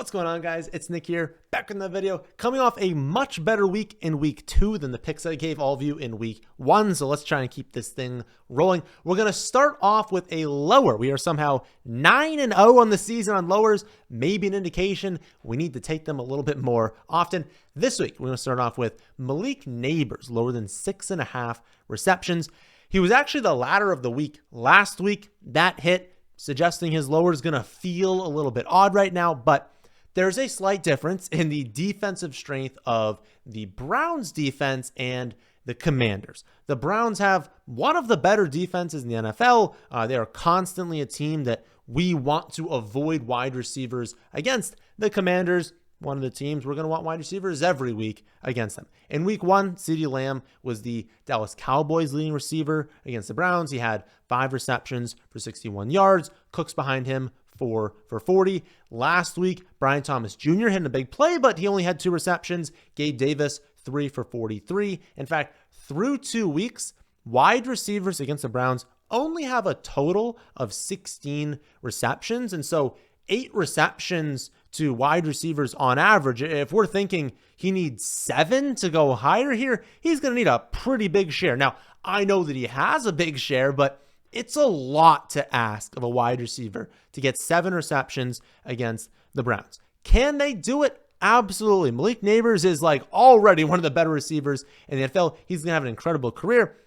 What's going on, guys? It's Nick here, back in the video, coming off a much better week in week 2 than the picks I gave all of you in week 1. So let's try and keep this thing rolling. We're going to start off with a lower. We are somehow 9-0 on the season on lowers. Maybe an indication we need to take them a little bit more often. This week, we're going to start off with Malik Nabers, lower than 6.5 receptions. He was actually the ladder of the week last week. That hit, suggesting his lower is going to feel a little bit odd right now, but there's a slight difference in the defensive strength of the Browns defense and the Commanders. The Browns have one of the better defenses in the NFL. They are constantly a team that we want to avoid wide receivers against. The Commanders, one of the teams we're going to want wide receivers every week against them. In week 1, CeeDee Lamb was the Dallas Cowboys leading receiver against the Browns. He had 5 receptions for 61 yards. Cooks behind him, 4 for 40. Last week, Brian Thomas Jr. hit a big play, but he only had 2 receptions. Gabe Davis, 3 for 43. In fact, through 2 weeks, wide receivers against the Browns only have a total of 16 receptions. And so 8 receptions to wide receivers on average. If we're thinking he needs 7 to go higher here, he's going to need a pretty big share. Now, I know that he has a big share, but it's a lot to ask of a wide receiver to get 7 receptions against the Browns. Can they do it? Absolutely. Malik Nabers is like already one of the better receivers in the NFL. He's going to have an incredible career.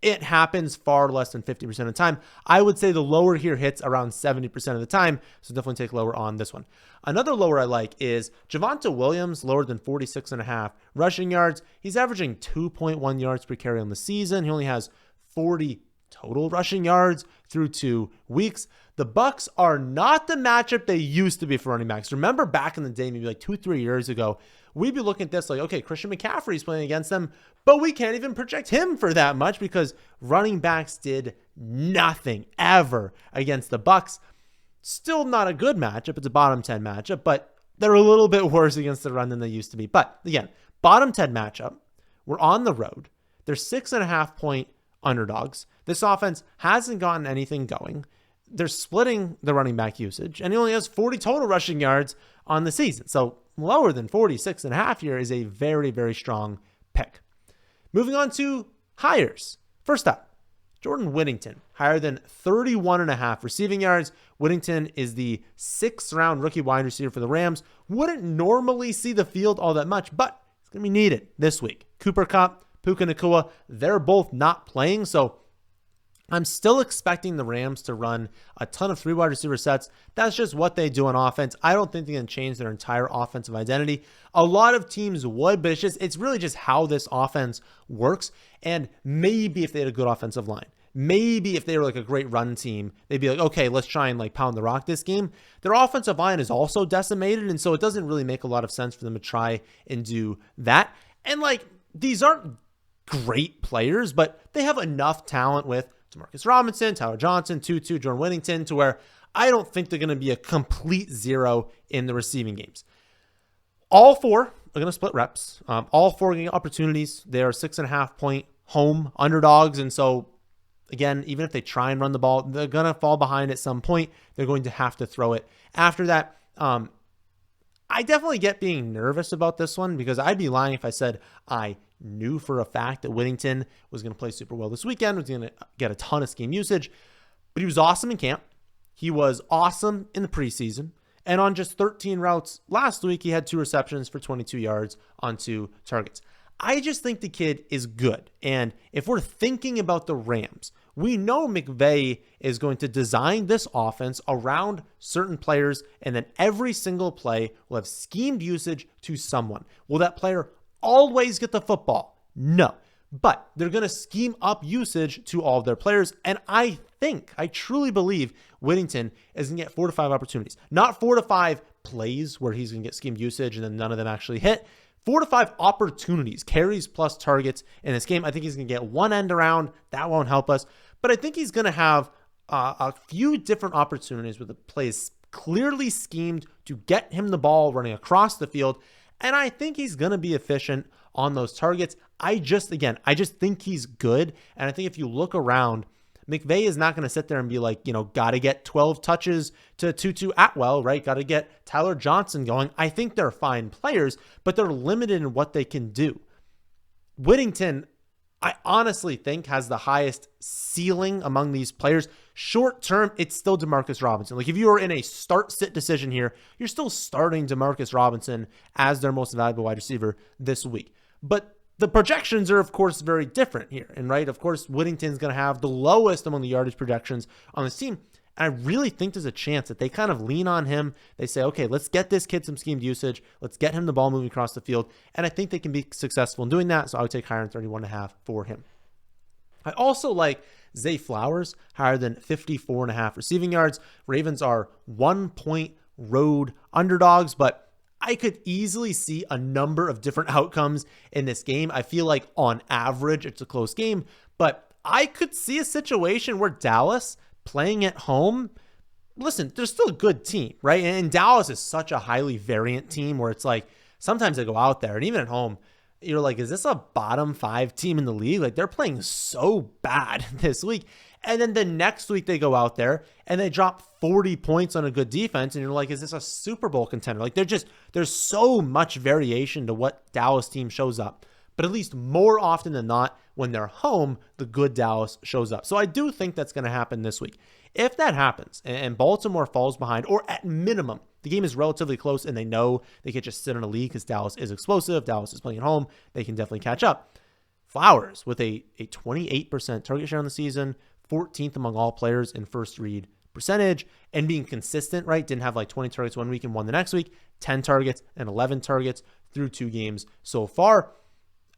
It happens far less than 50% of the time. I would say the lower here hits around 70% of the time, so definitely take lower on this one. Another lower I like is Javonte Williams, lower than 46.5 rushing yards. He's averaging 2.1 yards per carry on the season. He only has 40 total rushing yards through 2 weeks. The Bucs are not the matchup they used to be for running backs. Remember back in the day, maybe like 2-3 years ago, we'd be looking at this like, okay, Christian McCaffrey's playing against them, but we can't even project him for that much because running backs did nothing ever against the Bucs. Still not a good matchup. It's a bottom 10 matchup, but they're a little bit worse against the run than they used to be. But again, bottom 10 matchup. We're on the road. They're 6.5 point underdogs. This offense hasn't gotten anything going. They're splitting the running back usage, and he only has 40 total rushing yards on the season. So lower than 46.5 here is a very, very strong pick. Moving on to hires. First up, Jordan Whittington, higher than 31.5 receiving yards. Whittington is the 6th round rookie wide receiver for the Rams. Wouldn't normally see the field all that much, but it's going to be needed this week. Cooper Kupp, Puka Nacua, they're both not playing, so I'm still expecting the Rams to run a ton of 3 wide receiver sets. That's just what they do on offense. I don't think they can change their entire offensive identity. A lot of teams would, but it's really just how this offense works. And maybe if they had a good offensive line, maybe if they were like a great run team, they'd be like, okay, let's try and like pound the rock this game. Their offensive line is also decimated, and so it doesn't really make a lot of sense for them to try and do that. And like, these aren't great players, but they have enough talent with Demarcus Robinson, Tyler Johnson, Tutu, Jordan Whittington, to where I don't think they're going to be a complete zero in the receiving games. All 4 are going to split reps. All 4 are getting opportunities. They are 6.5 point home underdogs. And so, again, even if they try and run the ball, they're going to fall behind at some point. They're going to have to throw it. After that, I definitely get being nervous about this one because I'd be lying if I said I knew for a fact that Whittington was going to play super well this weekend, was going to get a ton of scheme usage, but he was awesome in camp. He was awesome in the preseason, and on just 13 routes last week, he had 2 receptions for 22 yards on 2 targets. I just think the kid is good, and if we're thinking about the Rams, we know McVay is going to design this offense around certain players, and then every single play will have schemed usage to someone. Will that player always get the football? No. But they're going to scheme up usage to all of their players. And I truly believe Whittington is going to get 4 to 5 opportunities. Not 4 to 5 plays where he's going to get schemed usage and then none of them actually hit. 4 to 5 opportunities, carries plus targets in this game. I think he's going to get 1 end around. That won't help us. But I think he's going to have a few different opportunities where the play is clearly schemed to get him the ball running across the field. And I think he's going to be efficient on those targets. I just think he's good. And I think if you look around, McVay is not going to sit there and be like, got to get 12 touches to Tutu Atwell, right? Got to get Tyler Johnson going. I think they're fine players, but they're limited in what they can do. Whittington, I honestly think, has the highest ceiling among these players. Short term, it's still Demarcus Robinson. Like, if you are in a start-sit decision here, you're still starting Demarcus Robinson as their most valuable wide receiver this week. But the projections are, of course, very different here. And, right, of course, Whittington's going to have the lowest among the yardage projections on this team. And I really think there's a chance that they kind of lean on him. They say, okay, let's get this kid some schemed usage. Let's get him the ball moving across the field. And I think they can be successful in doing that. So I would take higher than 31.5 for him. I also like Zay Flowers, higher than 54.5 receiving yards. Ravens are 1-point road underdogs, but I could easily see a number of different outcomes in this game. I feel like on average, it's a close game, but I could see a situation where Dallas playing at home, listen, they're still a good team, right? And Dallas is such a highly variant team where it's like, sometimes they go out there and even at home, you're like, is this a bottom 5 team in the league? Like, they're playing so bad this week. And then the next week they go out there and they drop 40 points on a good defense. And you're like, is this a Super Bowl contender? Like, there's so much variation to what Dallas team shows up. But at least more often than not, when they're home, the good Dallas shows up. So I do think that's going to happen this week. If that happens and Baltimore falls behind, or at minimum, the game is relatively close and they know they could just sit in a lead because Dallas is explosive, Dallas is playing at home, they can definitely catch up. Flowers with a 28% target share on the season, 14th among all players in first read percentage, and being consistent, right? Didn't have like 20 targets one week and one the next week, 10 targets and 11 targets through 2 games so far.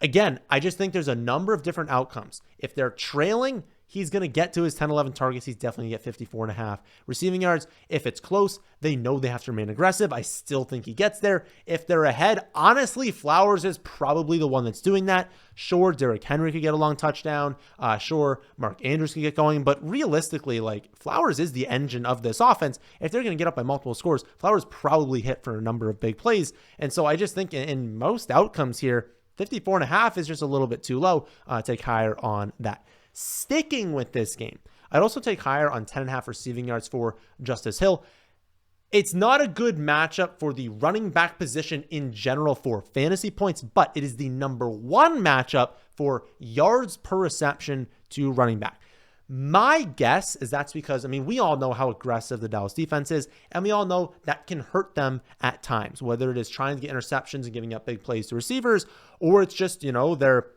Again, I just think there's a number of different outcomes. If they're trailing, he's going to get to his 10, 11 targets. He's definitely going to get 54.5 receiving yards. If it's close, they know they have to remain aggressive. I still think he gets there. If they're ahead, honestly, Flowers is probably the one that's doing that. Sure, Derrick Henry could get a long touchdown. Sure, Mark Andrews could get going. But realistically, like, Flowers is the engine of this offense. If they're going to get up by multiple scores, Flowers probably hit for a number of big plays. And so I just think in most outcomes here, 54.5 is just a little bit too low. Take higher on that. Sticking with this game, I'd also take higher on 10.5 receiving yards for Justice Hill. It's not a good matchup for the running back position in general for fantasy points, but it is the number 1 matchup for yards per reception to running back. My guess is that's because, we all know how aggressive the Dallas defense is, and we all know that can hurt them at times, whether it is trying to get interceptions and giving up big plays to receivers, or it's just, their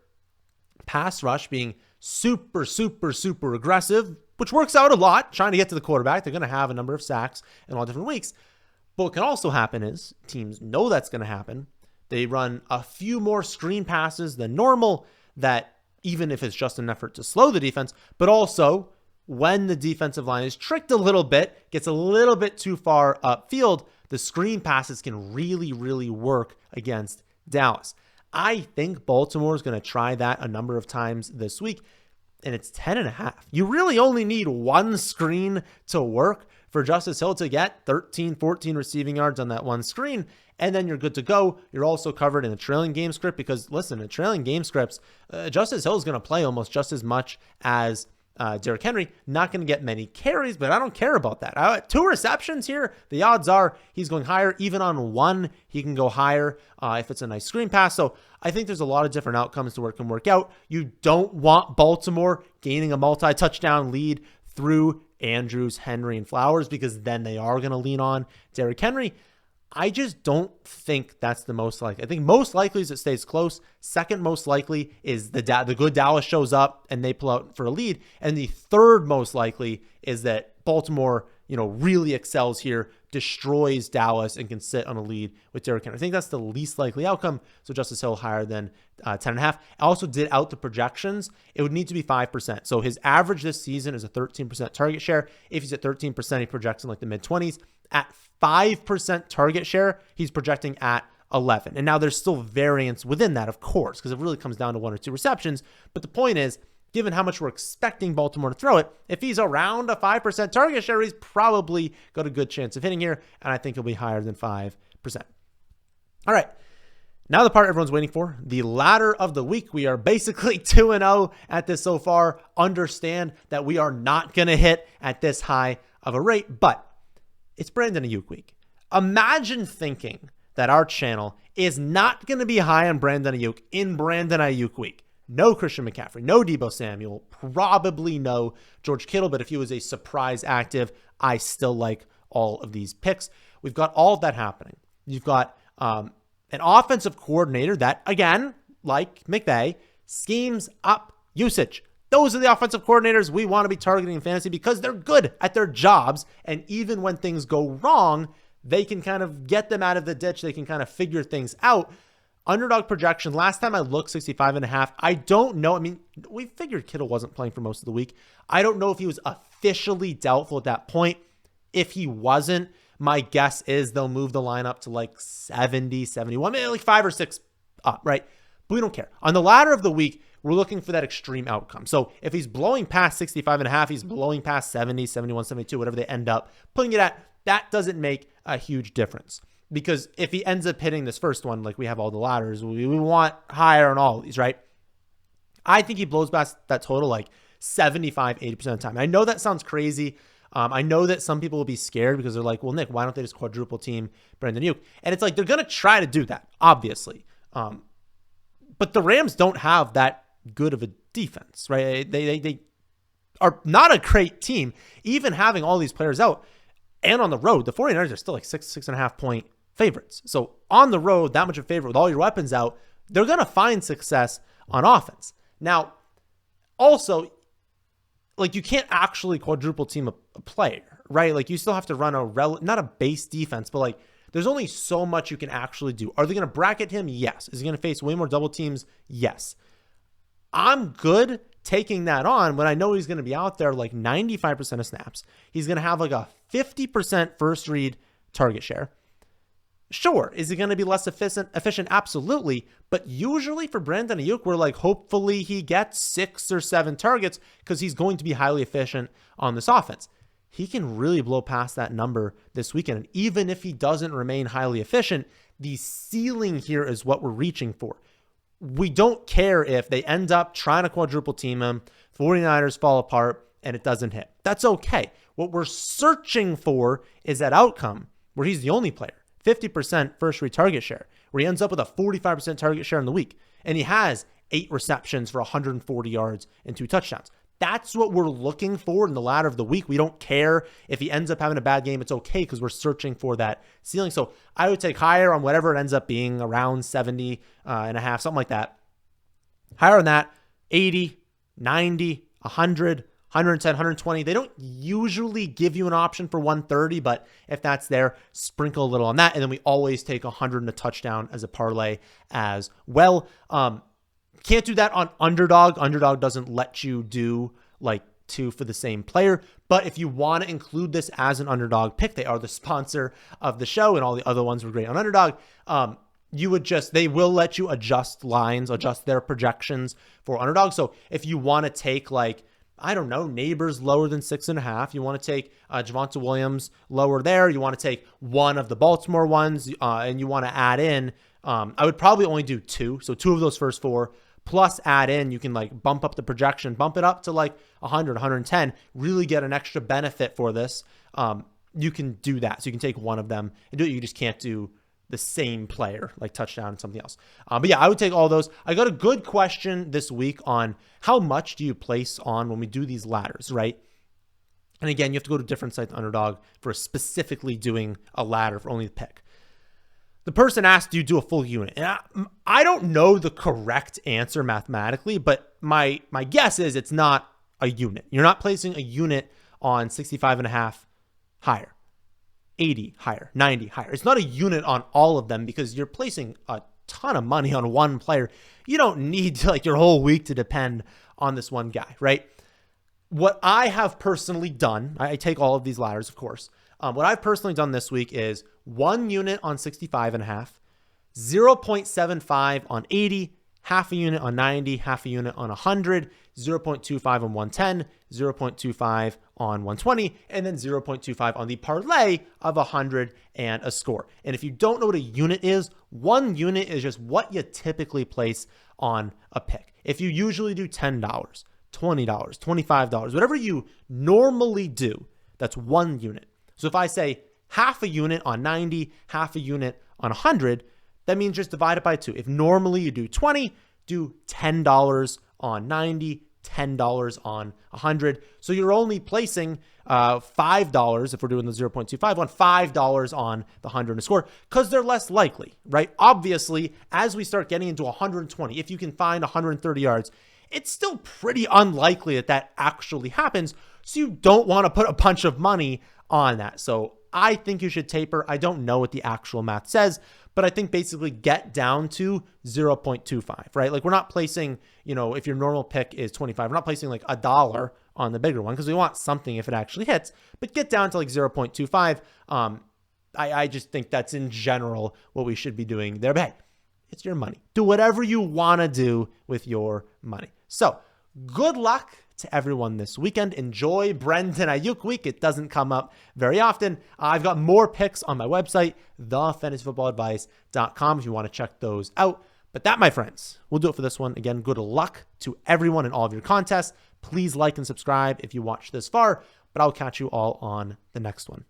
pass rush being super, super, super aggressive, which works out a lot, trying to get to the quarterback. They're going to have a number of sacks in all different weeks. But what can also happen is teams know that's going to happen. They run a few more screen passes than normal, that even if it's just an effort to slow the defense, but also when the defensive line is tricked a little bit, gets a little bit too far upfield, the screen passes can really, really work against Dallas. I think Baltimore is going to try that a number of times this week, and it's 10.5. You really only need 1 screen to work for Justice Hill to get 13, 14 receiving yards on that 1 screen, and then you're good to go. You're also covered in a trailing game script because, listen, in trailing game scripts, Justice Hill is going to play almost just as much as Derrick Henry. Not going to get many carries, but I don't care about that. 2 receptions here, the odds are he's going higher. Even on 1, he can go higher if it's a nice screen pass. So I think there's a lot of different outcomes to where it can work out. You don't want Baltimore gaining a multi-touchdown lead through Andrews, Henry, and Flowers, because then they are going to lean on Derrick Henry. I just don't think that's the most likely. I think most likely is it stays close. Second most likely is the good Dallas shows up and they pull out for a lead. And the third most likely is that Baltimore, really excels here, destroys Dallas, and can sit on a lead with Derrick Henry. I think that's the least likely outcome. So Justice Hill higher than 10.5. I also did out the projections. It would need to be 5%. So his average this season is a 13% target share. If he's at 13%, he projects in like the mid-20s. At 5% target share, he's projecting at 11. And now there's still variance within that, of course, because it really comes down to 1 or 2 receptions. But the point is, given how much we're expecting Baltimore to throw it, if he's around a 5% target share, he's probably got a good chance of hitting here. And I think he'll be higher than 5%. All right. Now the part everyone's waiting for, the ladder of the week. We are basically 2-0 at this so far. Understand that we are not going to hit at this high of a rate, but it's Brandon Ayuk week. Imagine thinking that our channel is not going to be high on Brandon Ayuk in Brandon Ayuk week. No Christian McCaffrey, no Deebo Samuel, probably no George Kittle, but if he was a surprise active, I still like all of these picks. We've got all of that happening. You've got an offensive coordinator that, again, like McVay, schemes up usage. Those are the offensive coordinators we want to be targeting in fantasy because they're good at their jobs. And even when things go wrong, they can kind of get them out of the ditch. They can kind of figure things out. Underdog projection, last time I looked, 65.5. I don't know. I mean, we figured Kittle wasn't playing for most of the week. I don't know if he was officially doubtful at that point. If he wasn't, my guess is they'll move the line up to like 70, 71, maybe like 5 or 6 up, right? But we don't care. On the ladder of the week, we're looking for that extreme outcome. So if he's blowing past 65.5, he's blowing past 70, 71, 72, whatever they end up putting it at, that doesn't make a huge difference. Because if he ends up hitting this first one, like we have all the ladders, we want higher on all of these, right? I think he blows past that total like 75, 80% of the time. I know that sounds crazy. I know that some people will be scared because they're like, well, Nick, why don't they just quadruple team Brandon Ayuk? And it's like, they're going to try to do that, obviously. But the Rams don't have that good of a defense, right? They are not a great team. Even having all these players out and on the road, the 49ers are still like 6.5 point favorites. So on the road, that much of a favorite with all your weapons out, they're going to find success on offense. Now, also, like you can't actually quadruple team a player, right? Like you still have to run not a base defense, but like there's only so much you can actually do. Are they going to bracket him? Yes. Is he going to face way more double teams? Yes. I'm good taking that on when I know he's going to be out there like 95% of snaps. He's going to have like a 50% first read target share. Sure. Is he going to be less efficient? Absolutely. But usually for Brandon Ayuk, we're like, hopefully he gets 6 or 7 targets because he's going to be highly efficient on this offense. He can really blow past that number this weekend. And even if he doesn't remain highly efficient, the ceiling here is what we're reaching for. We don't care if they end up trying to quadruple team him, 49ers fall apart, and it doesn't hit. That's okay. What we're searching for is that outcome where he's the only player. 50% first read target share, where he ends up with a 45% target share in the week. And he has 8 receptions for 140 yards and 2 touchdowns. That's what we're looking for in the ladder of the week. We don't care if he ends up having a bad game. It's okay because we're searching for that ceiling. So I would take higher on whatever it ends up being, around 70 and a half, something like that. Higher on that, 80, 90, 100, 110, 120. They don't usually give you an option for 130, but if that's there, sprinkle a little on that. And then we always take 100 and a touchdown as a parlay as well. Can't do that on Underdog. Underdog doesn't let you do like 2 for the same player. But if you want to include this as an Underdog pick, they are the sponsor of the show and all the other ones were great on Underdog. They will let you adjust lines, adjust their projections for Underdog. So if you want to take like, I don't know, Nabers lower than 6.5. You want to take Javonte Williams lower there. You want to take one of the Baltimore ones and you want to add in, I would probably only do 2. So 2 of those first 4 plus add in, you can like bump up the projection, bump it up to like 100, 110, really get an extra benefit for this. You can do that. So you can take one of them and do it. You just can't do the same player, like touchdown and something else. But yeah, I would take all those. I got a good question this week on how much do you place on when we do these ladders, right? And again, you have to go to different sites, Underdog, for specifically doing a ladder for only the pick. The person asked, do you do a full unit? And I don't know the correct answer mathematically, but my guess is it's not a unit. You're not placing a unit on 65.5 higher, 80 higher, 90 higher. It's not a unit on all of them because you're placing a ton of money on one player. You don't need to, like your whole week to depend on this one guy, right? What I have personally done, I take all of these ladders, of course. What I've personally done this week is 1 unit on 65.5, 0.75 on 80, half a unit on 90, half a unit on 100, 0.25 on 110, 0.25 on 120, and then 0.25 on the parlay of 100 and a score. And if you don't know what a unit is, 1 unit is just what you typically place on a pick. If you usually do $10, $20, $25, whatever you normally do, that's 1 unit. So if I say half a unit on 90, half a unit on 100, that means just divide it by 2. If normally you do 20, do $10 on 90, $10 on 100. So you're only placing $5, if we're doing the 0.25 on $5 on the 100 and a score, because they're less likely, right? Obviously, as we start getting into 120, if you can find 130 yards, it's still pretty unlikely that that actually happens. So you don't want to put a bunch of money on that. So I think you should taper. I don't know what the actual math says, but I think basically get down to 0.25, right? Like we're not placing, if your normal pick is 25, we're not placing like $1 on the bigger one because we want something if it actually hits, but get down to like 0.25. I just think that's in general what we should be doing there. But hey, it's your money. Do whatever you want to do with your money. So good luck to everyone this weekend. Enjoy Brendan Ayuk week. It doesn't come up very often. I've got more picks on my website, thefantasyfootballadvice.com, if you want to check those out. But that, my friends, will do it for this one. Again, good luck to everyone in all of your contests. Please like and subscribe if you watched this far, but I'll catch you all on the next one.